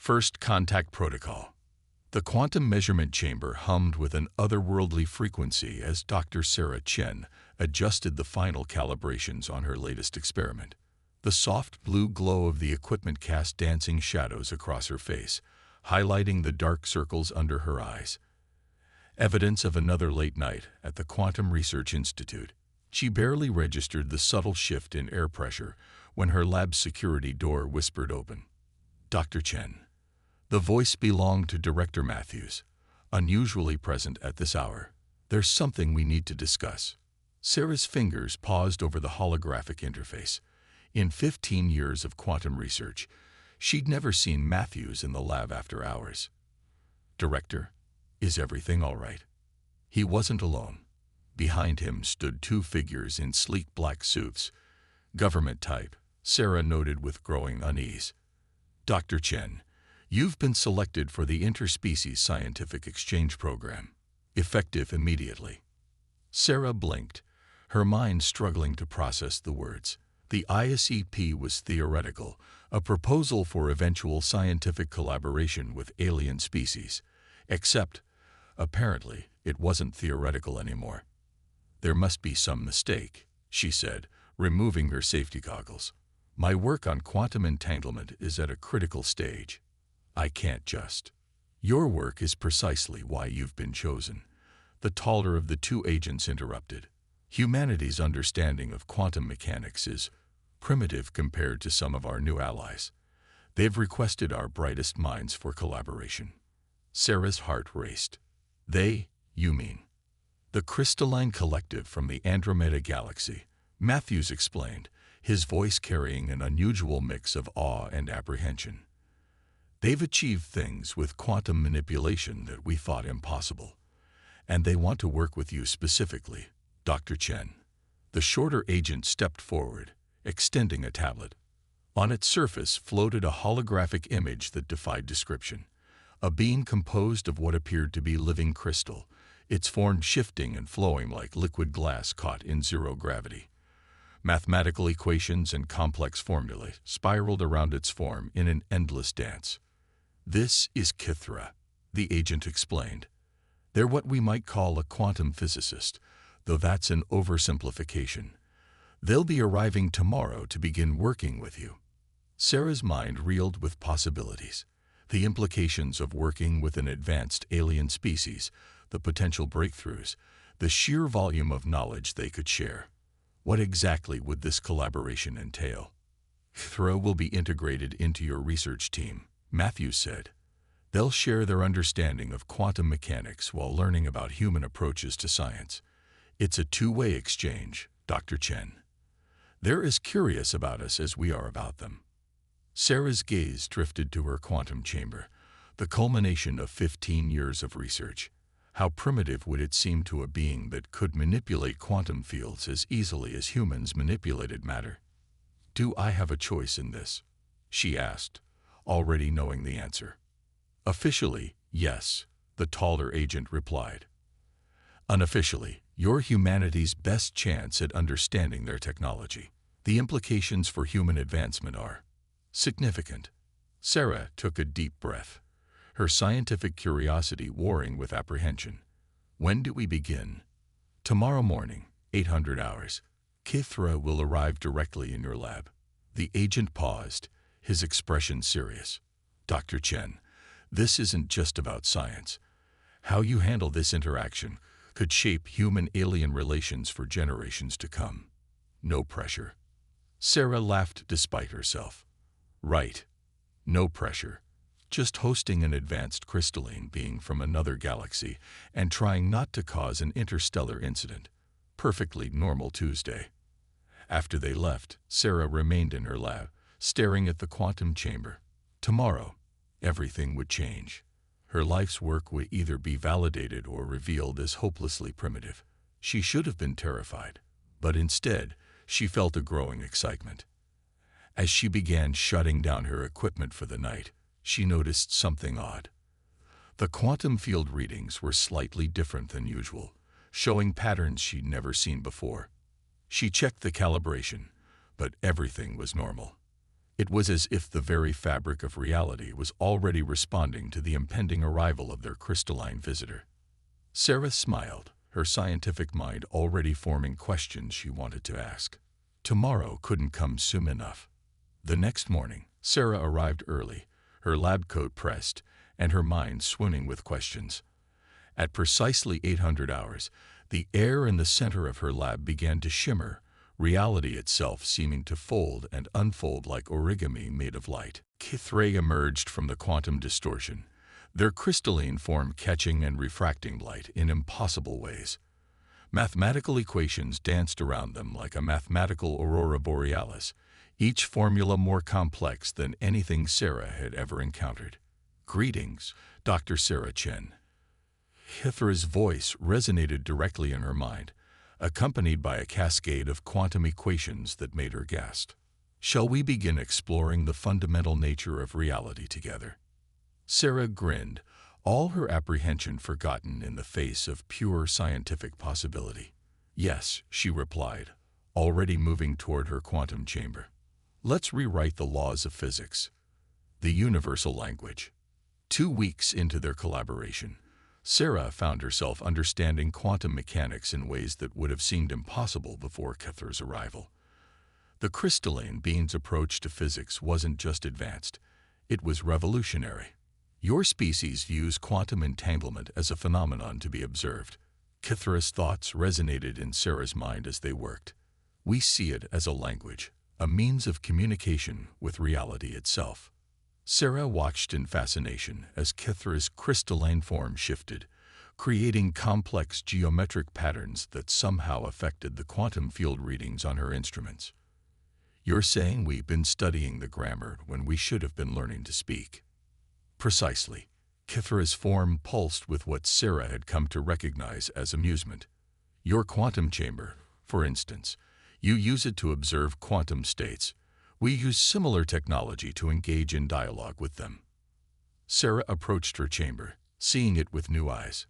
First Contact Protocol. The quantum measurement chamber hummed with an otherworldly frequency as Dr. Sarah Chen adjusted the final calibrations on her latest experiment. The soft blue glow of the equipment cast dancing shadows across her face, highlighting the dark circles under her eyes. Evidence of another late night at the Quantum Research Institute. She barely registered the subtle shift in air pressure when her lab's security door whispered open. Dr. Chen. The voice belonged to Director Matthews, unusually present at this hour. There's something we need to discuss. Sarah's fingers paused over the holographic interface. In 15 years of quantum research, she'd never seen Matthews in the lab after hours. Director, is everything all right? He wasn't alone. Behind him stood two figures in sleek black suits. Government type, Sarah noted with growing unease. Dr. Chen, you've been selected for the Interspecies Scientific Exchange Program. Effective immediately. Sarah blinked, her mind struggling to process the words. The ISEP was theoretical, a proposal for eventual scientific collaboration with alien species. Except, apparently, it wasn't theoretical anymore. There must be some mistake, she said, removing her safety goggles. My work on quantum entanglement is at a critical stage. I can't just. Your work is precisely why you've been chosen. The taller of the two agents interrupted. Humanity's understanding of quantum mechanics is primitive compared to some of our new allies. They've requested our brightest minds for collaboration. Sarah's heart raced. They, you mean? The Crystalline Collective from the Andromeda Galaxy, Matthews explained, his voice carrying an unusual mix of awe and apprehension. They've achieved things with quantum manipulation that we thought impossible. And they want to work with you specifically, Dr. Chen. The shorter agent stepped forward, extending a tablet. On its surface floated a holographic image that defied description. A being composed of what appeared to be living crystal, its form shifting and flowing like liquid glass caught in zero gravity. Mathematical equations and complex formulae spiraled around its form in an endless dance. This is Kithra, the agent explained. They're what we might call a quantum physicist, though that's an oversimplification. They'll be arriving tomorrow to begin working with you. Sarah's mind reeled with possibilities. The implications of working with an advanced alien species, the potential breakthroughs, the sheer volume of knowledge they could share. What exactly would this collaboration entail? Kithra will be integrated into your research team, Matthews said. They'll share their understanding of quantum mechanics while learning about human approaches to science. It's a two-way exchange, Dr. Chen. They're as curious about us as we are about them. Sarah's gaze drifted to her quantum chamber, the culmination of 15 years of research. How primitive would it seem to a being that could manipulate quantum fields as easily as humans manipulated matter? Do I have a choice in this? She asked, already knowing the answer. Officially, yes, the taller agent replied. Unofficially, you're humanity's best chance at understanding their technology. The implications for human advancement are significant. Sarah took a deep breath, her scientific curiosity warring with apprehension. When do we begin? Tomorrow morning, 800 hours. Kithra will arrive directly in your lab. The agent paused, his expression serious. Dr. Chen, this isn't just about science. How you handle this interaction could shape human-alien relations for generations to come. No pressure. Sarah laughed despite herself. Right. No pressure. Just hosting an advanced crystalline being from another galaxy and trying not to cause an interstellar incident. Perfectly normal Tuesday. After they left, Sarah remained in her lab, staring at the quantum chamber. Tomorrow, everything would change. Her life's work would either be validated or revealed as hopelessly primitive. She should have been terrified, but instead, she felt a growing excitement. As she began shutting down her equipment for the night, she noticed something odd. The quantum field readings were slightly different than usual, showing patterns she'd never seen before. She checked the calibration, but everything was normal. It was as if the very fabric of reality was already responding to the impending arrival of their crystalline visitor. Sarah smiled, her scientific mind already forming questions she wanted to ask. Tomorrow couldn't come soon enough. The next morning, Sarah arrived early, her lab coat pressed, and her mind swimming with questions. At precisely 800 hours, the air in the center of her lab began to shimmer, reality itself seeming to fold and unfold like origami made of light. HFY emerged from the quantum distortion, their crystalline form catching and refracting light in impossible ways. Mathematical equations danced around them like a mathematical aurora borealis, each formula more complex than anything Sarah had ever encountered. "Greetings, Dr. Sarah Chen." HFY's voice resonated directly in her mind, accompanied by a cascade of quantum equations that made her gasp. "Shall we begin exploring the fundamental nature of reality together?" Sarah grinned, all her apprehension forgotten in the face of pure scientific possibility. "Yes," she replied, already moving toward her quantum chamber. "Let's rewrite the laws of physics, the universal language." 2 weeks into their collaboration, Sarah found herself understanding quantum mechanics in ways that would have seemed impossible before HFY's arrival. The crystalline being's approach to physics wasn't just advanced, it was revolutionary. "Your species views quantum entanglement as a phenomenon to be observed." HFY's thoughts resonated in Sarah's mind as they worked. "We see it as a language, a means of communication with reality itself." Sarah watched in fascination as HFY's crystalline form shifted, creating complex geometric patterns that somehow affected the quantum field readings on her instruments. "You're saying we've been studying the grammar when we should have been learning to speak." "Precisely." HFY's form pulsed with what Sarah had come to recognize as amusement. "Your quantum chamber, for instance, you use it to observe quantum states. We use similar technology to engage in dialogue with them." Sarah approached her chamber, seeing it with new eyes.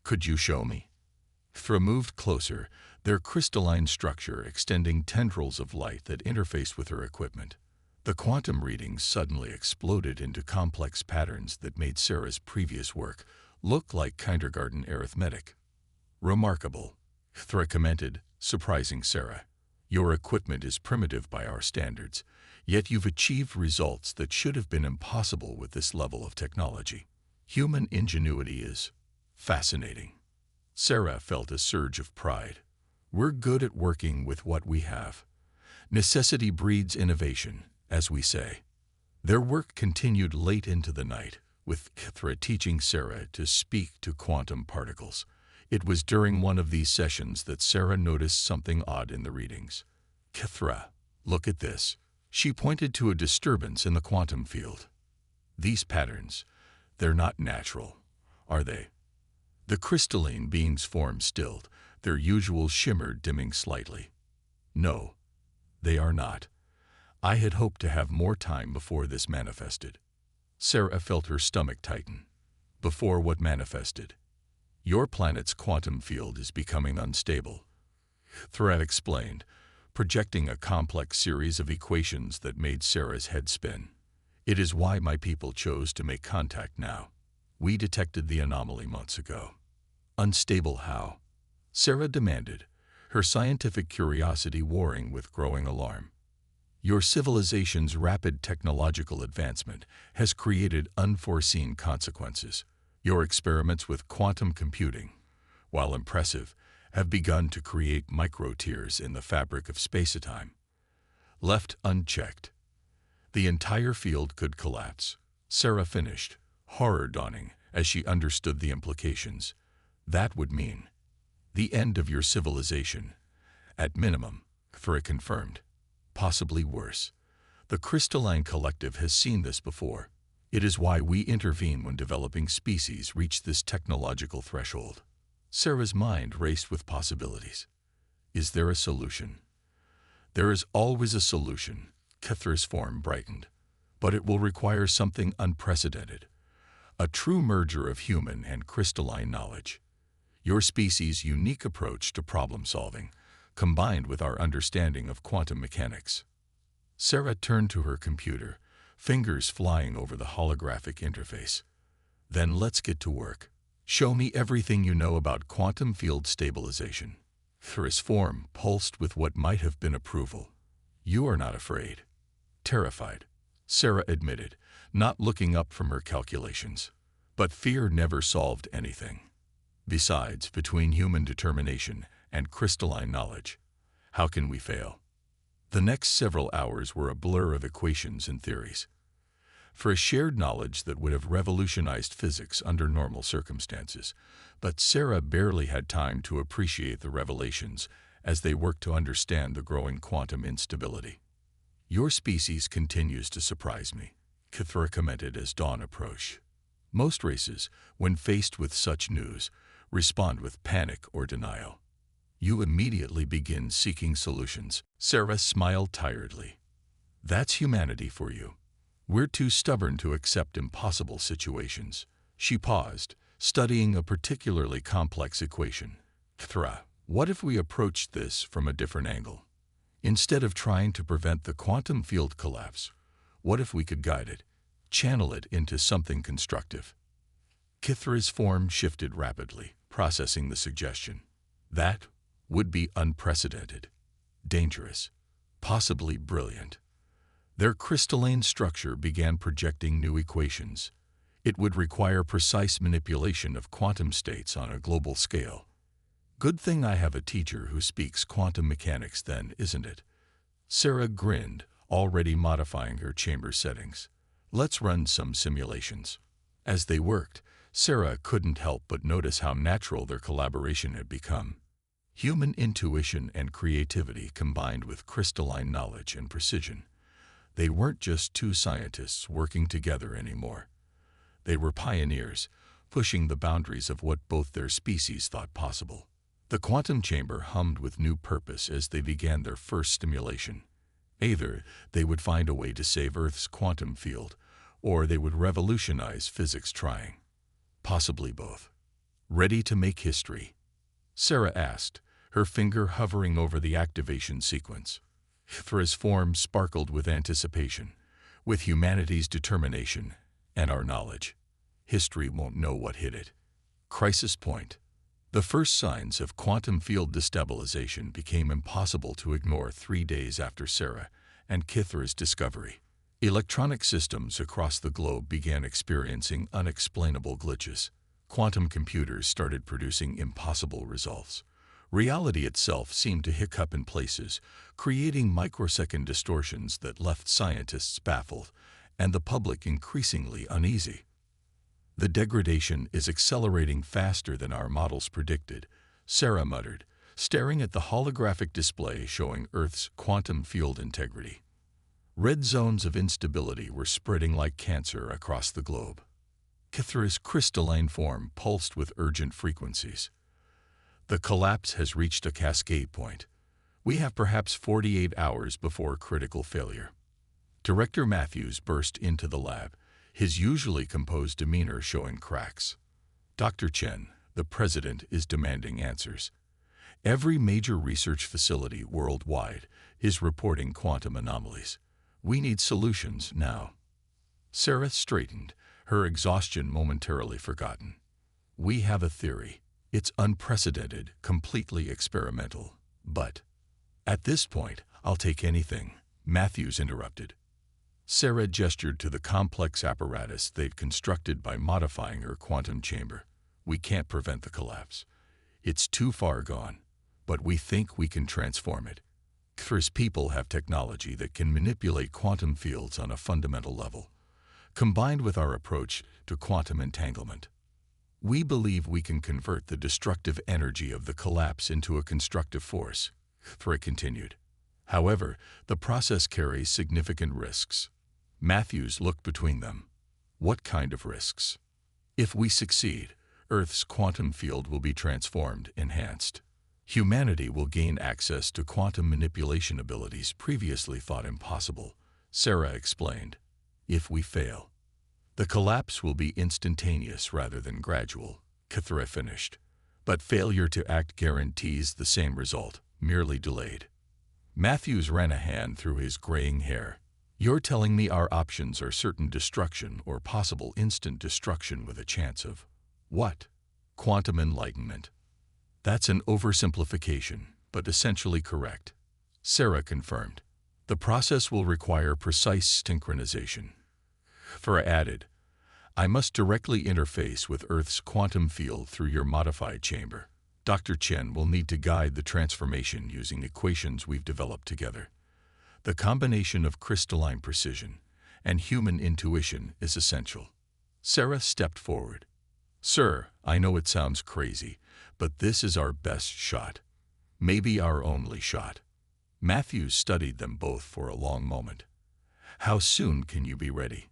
"Could you show me?" HFY moved closer, their crystalline structure extending tendrils of light that interfaced with her equipment. The quantum readings suddenly exploded into complex patterns that made Sarah's previous work look like kindergarten arithmetic. "Remarkable," HFY commented, surprising Sarah. "Your equipment is primitive by our standards, yet you've achieved results that should have been impossible with this level of technology. Human ingenuity is fascinating." Sarah felt a surge of pride. "We're good at working with what we have. Necessity breeds innovation, as we say." Their work continued late into the night, with HFY teaching Sarah to speak to quantum particles. It was during one of these sessions that Sarah noticed something odd in the readings. "HFY, look at this." She pointed to a disturbance in the quantum field. "These patterns, they're not natural, are they?" The crystalline being's form stilled, their usual shimmer dimming slightly. "No, they are not. I had hoped to have more time before this manifested." Sarah felt her stomach tighten. "Before what manifested?" "Your planet's quantum field is becoming unstable," HFY explained, projecting a complex series of equations that made Sarah's head spin. "It is why my people chose to make contact now. We detected the anomaly months ago." "Unstable how?" Sarah demanded, her scientific curiosity warring with growing alarm. "Your civilization's rapid technological advancement has created unforeseen consequences. Your experiments with quantum computing, while impressive, have begun to create micro-tears in the fabric of space-time. Left unchecked, the entire field could collapse." Sarah finished, horror dawning as she understood the implications. "That would mean the end of your civilization, at minimum," HFY confirmed. "Possibly worse. The crystalline collective has seen this before. It is why we intervene when developing species reach this technological threshold." Sarah's mind raced with possibilities. "Is there a solution?" "There is always a solution," HFY's form brightened. "But it will require something unprecedented. A true merger of human and crystalline knowledge. Your species' unique approach to problem solving, combined with our understanding of quantum mechanics." Sarah turned to her computer, fingers flying over the holographic interface. Then let's get to work. Show me everything you know about quantum field stabilization. His form pulsed with what might have been approval. You are not afraid. Terrified, Sarah admitted, not looking up from her calculations. But fear never solved anything. Besides, between human determination and crystalline knowledge, how can we fail? The next several hours were a blur of equations and theories. For a shared knowledge that would have revolutionized physics under normal circumstances, but Sarah barely had time to appreciate the revelations as they worked to understand the growing quantum instability. Your species continues to surprise me, Kithra commented as dawn approached. Most races, when faced with such news, respond with panic or denial. You immediately begin seeking solutions. Sarah smiled tiredly. That's humanity for you. We're too stubborn to accept impossible situations. She paused, studying a particularly complex equation. Kithra, what if we approached this from a different angle? Instead of trying to prevent the quantum field collapse, what if we could guide it, channel it into something constructive? Kithra's form shifted rapidly, processing the suggestion. That would be unprecedented, dangerous, possibly brilliant. Their crystalline structure began projecting new equations. It would require precise manipulation of quantum states on a global scale. Good thing I have a teacher who speaks quantum mechanics then, isn't it? Sarah grinned, already modifying her chamber settings. Let's run some simulations. As they worked, Sarah couldn't help but notice how natural their collaboration had become. Human intuition and creativity combined with crystalline knowledge and precision. They weren't just two scientists working together anymore. They were pioneers, pushing the boundaries of what both their species thought possible. The quantum chamber hummed with new purpose as they began their first simulation. Either they would find a way to save Earth's quantum field, or they would revolutionize physics trying. Possibly both. Ready to make history? Sarah asked, her finger hovering over the activation sequence. Kithra's form sparkled with anticipation, with humanity's determination and our knowledge. History won't know what hit it. Crisis point. The first signs of quantum field destabilization became impossible to ignore 3 days after Sarah and Kithra's discovery. Electronic systems across the globe began experiencing unexplainable glitches. Quantum computers started producing impossible results. Reality itself seemed to hiccup in places, creating microsecond distortions that left scientists baffled and the public increasingly uneasy. The degradation is accelerating faster than our models predicted, Sarah muttered, staring at the holographic display showing Earth's quantum field integrity. Red zones of instability were spreading like cancer across the globe. Kithra's crystalline form pulsed with urgent frequencies. The collapse has reached a cascade point. We have perhaps 48 hours before critical failure. Director Matthews burst into the lab, his usually composed demeanor showing cracks. Dr. Chen, the president, is demanding answers. Every major research facility worldwide is reporting quantum anomalies. We need solutions now. Sarah straightened, her exhaustion momentarily forgotten. We have a theory. It's unprecedented, completely experimental. But at this point, I'll take anything, Matthews interrupted. Sarah gestured to the complex apparatus they'd constructed by modifying her quantum chamber. We can't prevent the collapse. It's too far gone, but we think we can transform it. Kithra's people have technology that can manipulate quantum fields on a fundamental level, combined with our approach to quantum entanglement. We believe we can convert the destructive energy of the collapse into a constructive force, Kithra continued. However, the process carries significant risks. Matthews looked between them. What kind of risks? If we succeed, Earth's quantum field will be transformed, enhanced. Humanity will gain access to quantum manipulation abilities previously thought impossible, Sarah explained. If we fail, the collapse will be instantaneous rather than gradual, Kithra finished. But failure to act guarantees the same result, merely delayed. Matthews ran a hand through his graying hair. You're telling me our options are certain destruction or possible instant destruction with a chance of what? Quantum enlightenment. That's an oversimplification, but essentially correct. Sarah confirmed. The process will require precise synchronization. Farah added, I must directly interface with Earth's quantum field through your modified chamber. Dr. Chen will need to guide the transformation using equations we've developed together. The combination of crystalline precision and human intuition is essential. Sarah stepped forward. Sir, I know it sounds crazy, but this is our best shot. Maybe our only shot. Matthews studied them both for a long moment. How soon can you be ready?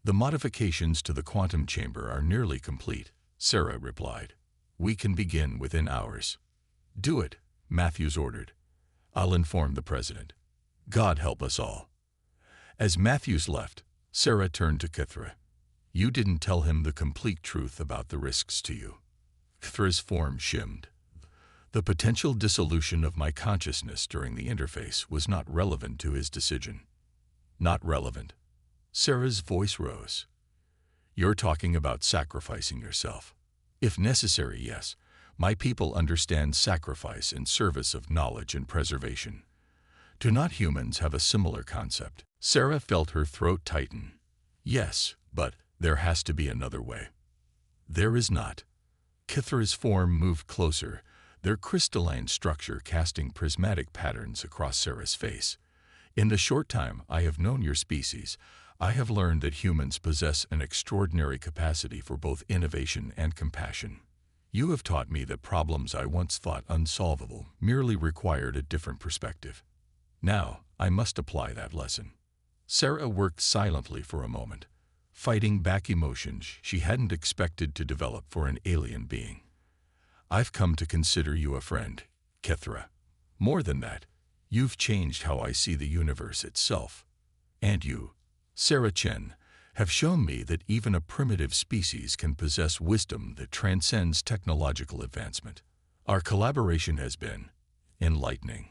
The modifications to the quantum chamber are nearly complete, Sarah replied. We can begin within hours. Do it, Matthews ordered. I'll inform the president. God help us all. As Matthews left, Sarah turned to Kithra. You didn't tell him the complete truth about the risks to you. Kithra's form shimmed. The potential dissolution of my consciousness during the interface was not relevant to his decision. Not relevant. Sarah's voice rose. You're talking about sacrificing yourself. If necessary, yes. My people understand sacrifice in service of knowledge and preservation. Do not humans have a similar concept? Sarah felt her throat tighten. Yes, but there has to be another way. There is not. Kithra's form moved closer, their crystalline structure casting prismatic patterns across Sarah's face. In the short time I have known your species, I have learned that humans possess an extraordinary capacity for both innovation and compassion. You have taught me that problems I once thought unsolvable merely required a different perspective. Now, I must apply that lesson. Sarah worked silently for a moment, fighting back emotions she hadn't expected to develop for an alien being. I've come to consider you a friend, Kithra. More than that, you've changed how I see the universe itself. And you, Sarah Chen, have shown me that even a primitive species can possess wisdom that transcends technological advancement. Our collaboration has been enlightening.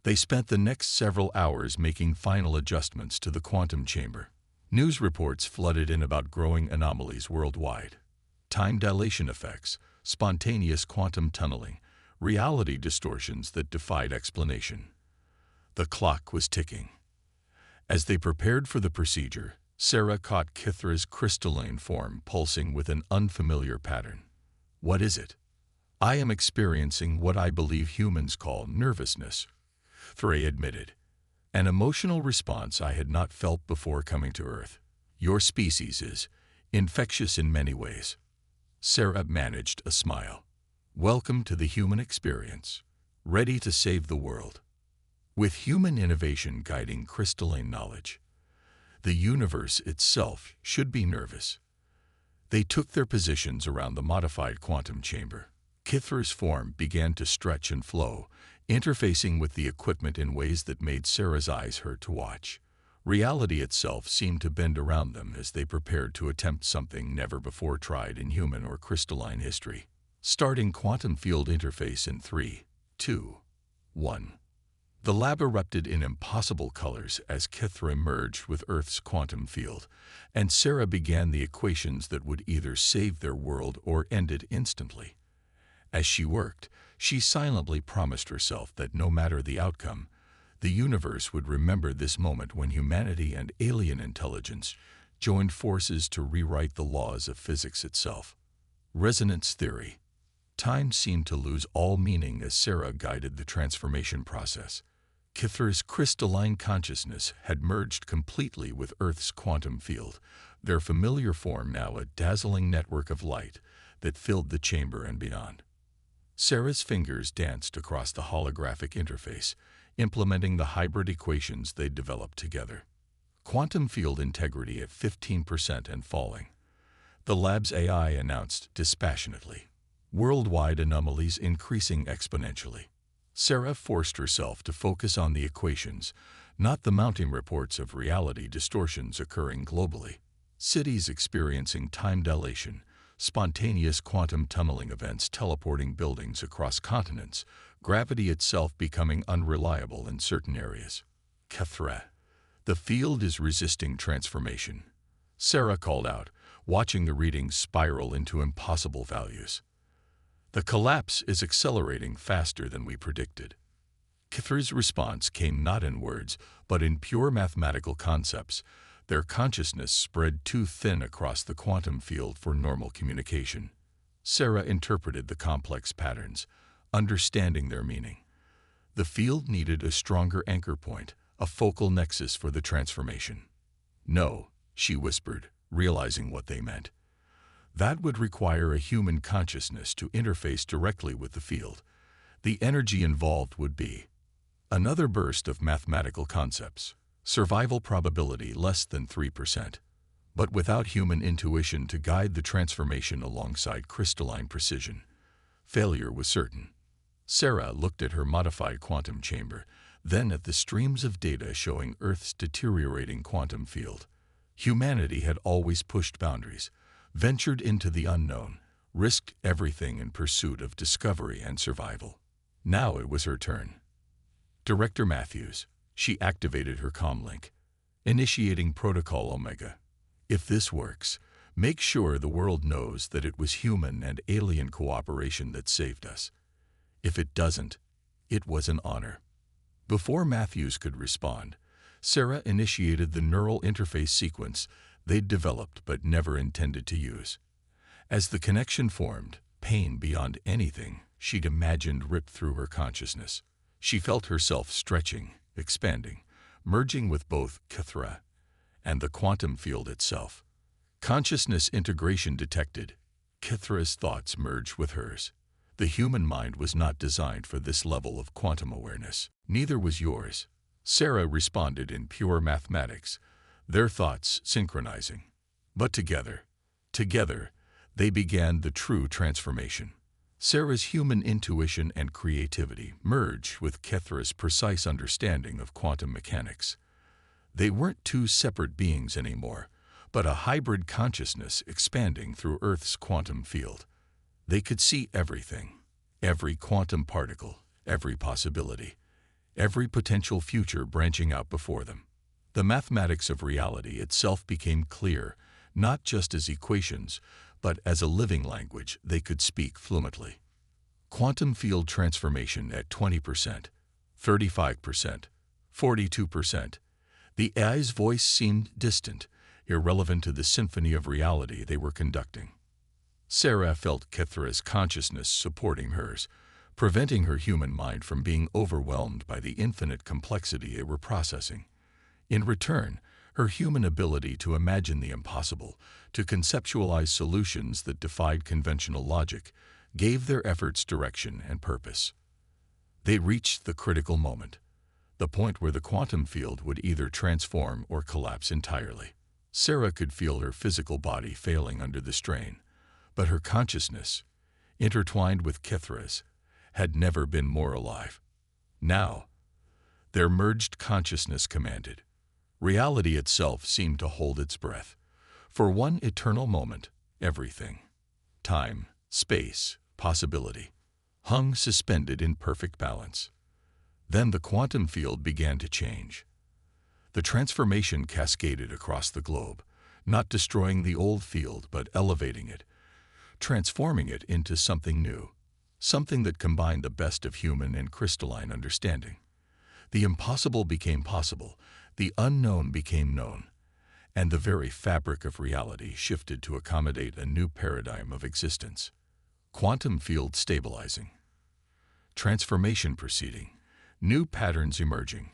They spent the next several hours making final adjustments to the quantum chamber. News reports flooded in about growing anomalies worldwide. Time dilation effects, spontaneous quantum tunneling, reality distortions that defied explanation. The clock was ticking. As they prepared for the procedure, Sarah caught Kithra's crystalline form pulsing with an unfamiliar pattern. What is it? I am experiencing what I believe humans call nervousness, Kithra admitted. An emotional response I had not felt before coming to Earth. Your species is infectious in many ways. Sarah managed a smile. Welcome to the human experience, ready to save the world. With human innovation guiding crystalline knowledge, the universe itself should be nervous. They took their positions around the modified quantum chamber. Kithra's form began to stretch and flow, interfacing with the equipment in ways that made Sarah's eyes hurt to watch. Reality itself seemed to bend around them as they prepared to attempt something never before tried in human or crystalline history. Starting quantum field interface in 3, 2, 1. The lab erupted in impossible colors as Kithra merged with Earth's quantum field, and Sarah began the equations that would either save their world or end it instantly. As she worked, she silently promised herself that no matter the outcome, the universe would remember this moment when humanity and alien intelligence joined forces to rewrite the laws of physics itself. Resonance theory. Time seemed to lose all meaning as Sarah guided the transformation process. Kithra's crystalline consciousness had merged completely with Earth's quantum field, their familiar form now a dazzling network of light that filled the chamber and beyond. Sarah's fingers danced across the holographic interface, implementing the hybrid equations they'd developed together. Quantum field integrity at 15% and falling. The lab's AI announced dispassionately. Worldwide anomalies increasing exponentially. Sarah forced herself to focus on the equations, not the mounting reports of reality distortions occurring globally. Cities experiencing time dilation, spontaneous quantum tunneling events teleporting buildings across continents, gravity itself becoming unreliable in certain areas. Kethra, the field is resisting transformation, Sarah called out, watching the readings spiral into impossible values. The collapse is accelerating faster than we predicted. Kethra's response came not in words, but in pure mathematical concepts. Their consciousness spread too thin across the quantum field for normal communication. Sarah interpreted the complex patterns, understanding their meaning. The field needed a stronger anchor point, a focal nexus for the transformation. No, she whispered, realizing what they meant. That would require a human consciousness to interface directly with the field. The energy involved would be another burst of mathematical concepts. Survival probability less than 3%. But without human intuition to guide the transformation alongside crystalline precision, failure was certain. Sarah looked at her modified quantum chamber, then at the streams of data showing Earth's deteriorating quantum field. Humanity had always pushed boundaries, ventured into the unknown, risked everything in pursuit of discovery and survival. Now it was her turn. Director Matthews, she activated her comlink, initiating Protocol Omega. If this works, make sure the world knows that it was human and alien cooperation that saved us. If it doesn't, it was an honor. Before Matthews could respond, Sarah initiated the neural interface sequence they'd developed but never intended to use. As the connection formed, pain beyond anything she'd imagined ripped through her consciousness. She felt herself stretching, expanding, merging with both Kethra and the quantum field itself. Consciousness integration detected. Kethra's thoughts merged with hers. The human mind was not designed for this level of quantum awareness. Neither was yours. Sarah responded in pure mathematics, their thoughts synchronizing. But together, they began the true transformation. Sarah's human intuition and creativity merged with Kethra's precise understanding of quantum mechanics. They weren't two separate beings anymore, but a hybrid consciousness expanding through Earth's quantum field. They could see everything, every quantum particle, every possibility, every potential future branching out before them. The mathematics of reality itself became clear, not just as equations, but as a living language they could speak fluently. Quantum field transformation at 20%, 35%, 42%. The AI's voice seemed distant, irrelevant to the symphony of reality they were conducting. Sarah felt Kethra's consciousness supporting hers, preventing her human mind from being overwhelmed by the infinite complexity they were processing. In return, her human ability to imagine the impossible, to conceptualize solutions that defied conventional logic, gave their efforts direction and purpose. They reached the critical moment, the point where the quantum field would either transform or collapse entirely. Sarah could feel her physical body failing under the strain, but her consciousness, intertwined with Kethra's, had never been more alive. Now, their merged consciousness commanded. Reality itself seemed to hold its breath. For one eternal moment, everything, time, space, possibility, hung suspended in perfect balance. Then the quantum field began to change. The transformation cascaded across the globe, not destroying the old field but elevating it, transforming it into something new, something that combined the best of human and crystalline understanding. The impossible became possible, the unknown became known, and the very fabric of reality shifted to accommodate a new paradigm of existence. Quantum field stabilizing, transformation proceeding, new patterns emerging.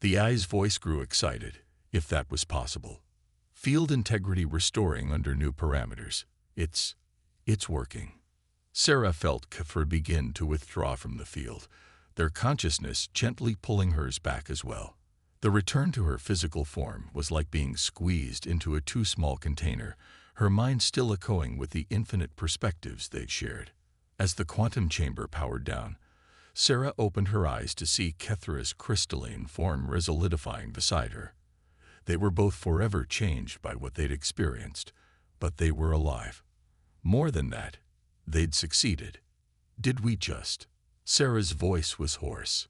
The AI's voice grew excited, if that was possible. Field integrity restoring under new parameters. It's working. Sarah felt Kethra begin to withdraw from the field, their consciousness gently pulling hers back as well. The return to her physical form was like being squeezed into a too small container, her mind still echoing with the infinite perspectives they'd shared. As the quantum chamber powered down, Sarah opened her eyes to see Kethra's crystalline form resolidifying beside her. They were both forever changed by what they'd experienced, but they were alive. More than that, they'd succeeded. Did we just? Sarah's voice was hoarse.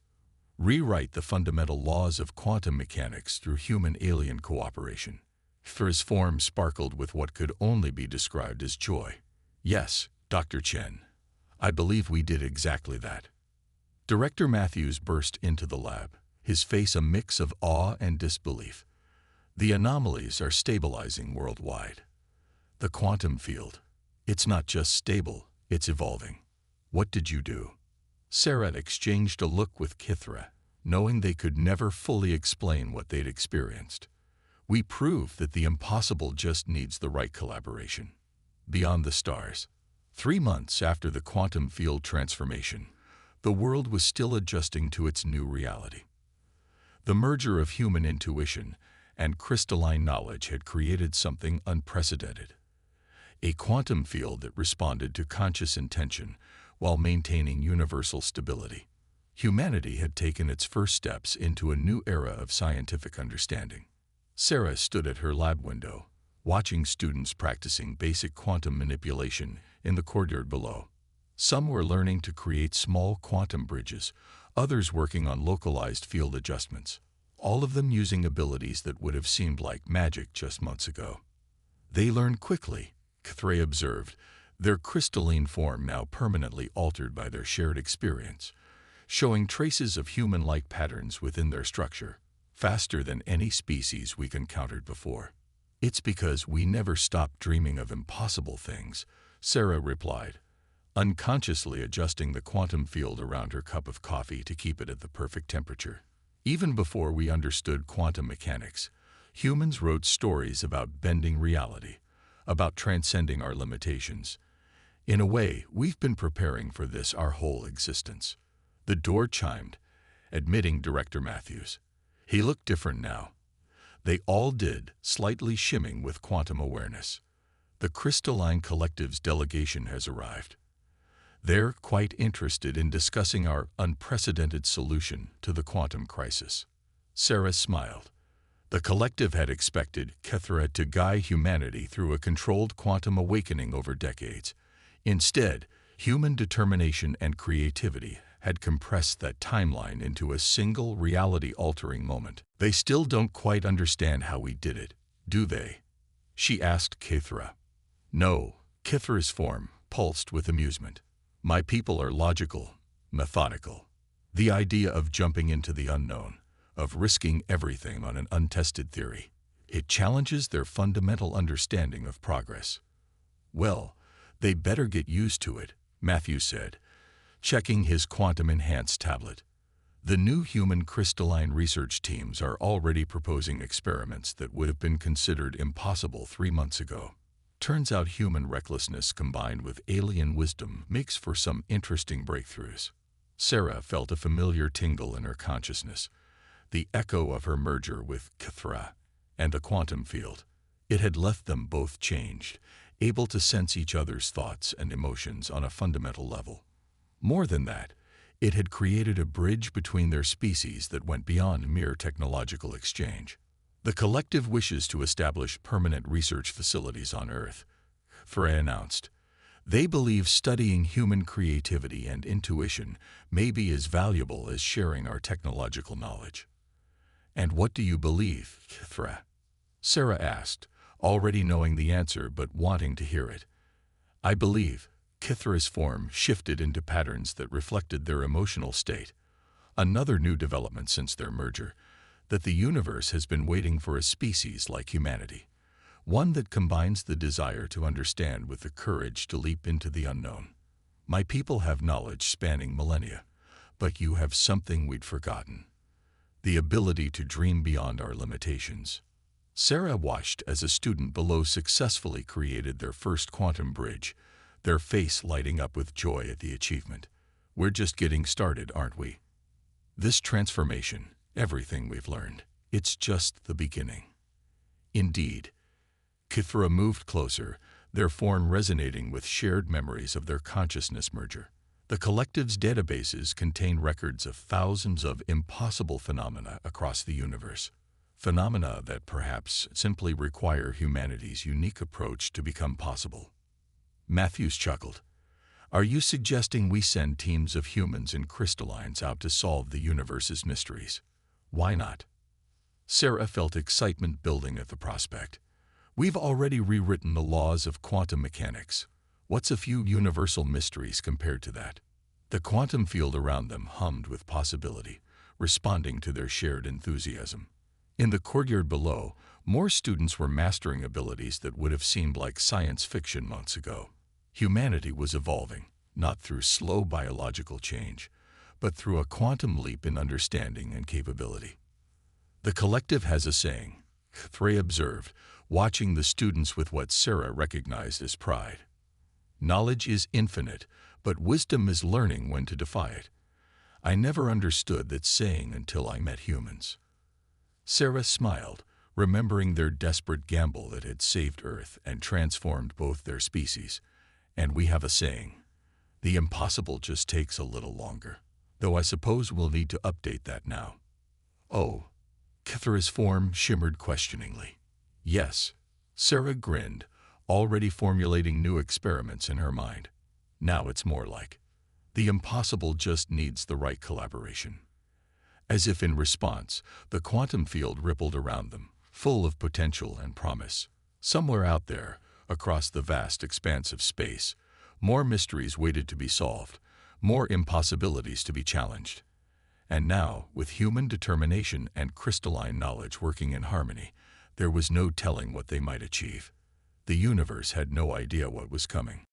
Rewrite the fundamental laws of quantum mechanics through human-alien cooperation. Sarah's form sparkled with what could only be described as joy. Yes, Dr. Chen. I believe we did exactly that. Director Matthews burst into the lab, his face a mix of awe and disbelief. The anomalies are stabilizing worldwide. The quantum field. It's not just stable, it's evolving. What did you do? Sarah exchanged a look with Kithra, knowing they could never fully explain what they'd experienced. We proved that the impossible just needs the right collaboration. Beyond the stars. 3 months after the quantum field transformation, the world was still adjusting to its new reality. The merger of human intuition and crystalline knowledge had created something unprecedented. A quantum field that responded to conscious intention while maintaining universal stability. Humanity had taken its first steps into a new era of scientific understanding. Sarah stood at her lab window, watching students practicing basic quantum manipulation in the courtyard below. Some were learning to create small quantum bridges, others working on localized field adjustments, all of them using abilities that would have seemed like magic just months ago. They learned quickly, Kithra observed, their crystalline form now permanently altered by their shared experience, showing traces of human-like patterns within their structure, faster than any species we've encountered before. It's because we never stopped dreaming of impossible things, Sarah replied, unconsciously adjusting the quantum field around her cup of coffee to keep it at the perfect temperature. Even before we understood quantum mechanics, humans wrote stories about bending reality, about transcending our limitations. In a way, we've been preparing for this our whole existence. The door chimed, admitting Director Matthews. He looked different now. They all did, slightly shimming with quantum awareness. The Crystalline Collective's delegation has arrived. They're quite interested in discussing our unprecedented solution to the quantum crisis. Sarah smiled. The collective had expected Kithra to guide humanity through a controlled quantum awakening over decades. Instead, human determination and creativity had compressed that timeline into a single reality-altering moment. They still don't quite understand how we did it, do they? She asked Kithra. No, Kithra's form pulsed with amusement. My people are logical, methodical. The idea of jumping into the unknown, of risking everything on an untested theory, it challenges their fundamental understanding of progress. Well, they better get used to it, Matthew said, checking his quantum-enhanced tablet. The new human crystalline research teams are already proposing experiments that would have been considered impossible 3 months ago. Turns out human recklessness combined with alien wisdom makes for some interesting breakthroughs. Sarah felt a familiar tingle in her consciousness, the echo of her merger with Kithra and the quantum field. It had left them both changed, able to sense each other's thoughts and emotions on a fundamental level. More than that, it had created a bridge between their species that went beyond mere technological exchange. The collective wishes to establish permanent research facilities on Earth, Freya announced. They believe studying human creativity and intuition may be as valuable as sharing our technological knowledge. And what do you believe, Kithra? Sarah asked, already knowing the answer but wanting to hear it. I believe. Kithra's form shifted into patterns that reflected their emotional state. Another new development since their merger, that the universe has been waiting for a species like humanity, one that combines the desire to understand with the courage to leap into the unknown. My people have knowledge spanning millennia, but you have something we'd forgotten. The ability to dream beyond our limitations. Sarah watched as a student below successfully created their first quantum bridge, their face lighting up with joy at the achievement. We're just getting started, aren't we? This transformation, everything we've learned, it's just the beginning. Indeed. Kithra moved closer, their form resonating with shared memories of their consciousness merger. The collective's databases contain records of thousands of impossible phenomena across the universe. Phenomena that perhaps simply require humanity's unique approach to become possible. Matthews chuckled. Are you suggesting we send teams of humans and crystallines out to solve the universe's mysteries? Why not? Sarah felt excitement building at the prospect. We've already rewritten the laws of quantum mechanics. What's a few universal mysteries compared to that? The quantum field around them hummed with possibility, responding to their shared enthusiasm. In the courtyard below, more students were mastering abilities that would have seemed like science fiction months ago. Humanity was evolving, not through slow biological change, but through a quantum leap in understanding and capability. The collective has a saying, Thray observed, watching the students with what Sarah recognized as pride. Knowledge is infinite, but wisdom is learning when to defy it. I never understood that saying until I met humans. Sarah smiled, remembering their desperate gamble that had saved Earth and transformed both their species. And we have a saying, the impossible just takes a little longer, though I suppose we'll need to update that now. Oh, Kithra's form shimmered questioningly. Yes, Sarah grinned, already formulating new experiments in her mind. Now it's more like, the impossible just needs the right collaboration. As if in response, the quantum field rippled around them, full of potential and promise. Somewhere out there, across the vast expanse of space, more mysteries waited to be solved, more impossibilities to be challenged. And now, with human determination and crystalline knowledge working in harmony, there was no telling what they might achieve. The universe had no idea what was coming.